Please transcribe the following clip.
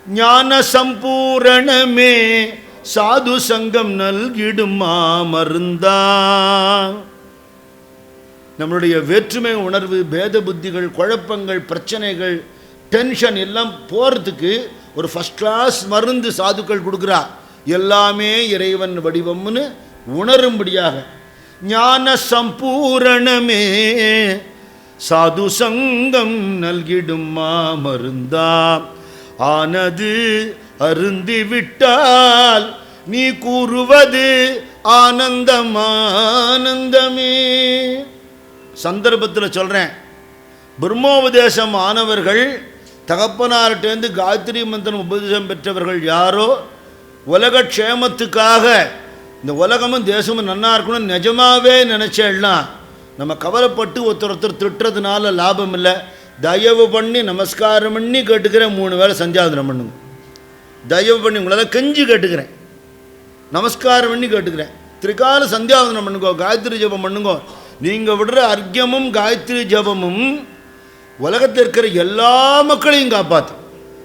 ஞான சம்பூரணமே சாது சங்கம் நல்கிடுமா மருந்தா. நம்மளுடைய வேற்றுமை உணர்வு, பேத புத்திகள், குழப்பங்கள், பிரச்சனைகள், டென்ஷன் எல்லாம் போகிறதுக்கு ஒரு ஃபஸ்ட் கிளாஸ் மருந்து சாதுக்கள் கொடுக்குறா. எல்லாமே இறைவன் வடிவம்னு உணரும்படியாக. ஞான சம்பூரணமே சாது சங்கம் நல்கிடுமா மருந்தா. ஆனது அருந்திவிட்டால் நீ கூறுவது ஆனந்தம் ஆனந்தமே. சந்தர்ப்பத்தில் சொல்கிறேன், பிரம்மோபதேசம் ஆனவர்கள், தகப்பனார்கிட்டேருந்து காயத்ரி மந்திரம் உபதேசம் பெற்றவர்கள் யாரோ உலக க்ஷேமத்துக்காக இந்த உலகமும் தேசமும் நன்னா இருக்கணும்னு நிஜமாகவே நினச்சேன்னா நம்ம கவலைப்பட்டு ஒருத்தர் திட்டுறதுனால லாபம் இல்லை. தயவு பண்ணி நமஸ்காரம் பண்ணி கேட்டுக்கிறேன், 3 வேளை சந்தியாவந்தனம் பண்ணுங்க. தயவு பண்ணி உங்களால் கெஞ்சி கேட்டுக்கிறேன், நமஸ்காரம் பண்ணி கேட்டுக்கிறேன். திரிகால சந்தியாவந்தனம் பண்ணுங்கோ, காயத்ரி ஜபம் பண்ணுங்கோ. நீங்கள் விடுற அர்க்கியமும் காயத்ரி ஜபமும் உலகத்தில் இருக்கிற எல்லா மக்களையும் காப்பாற்று.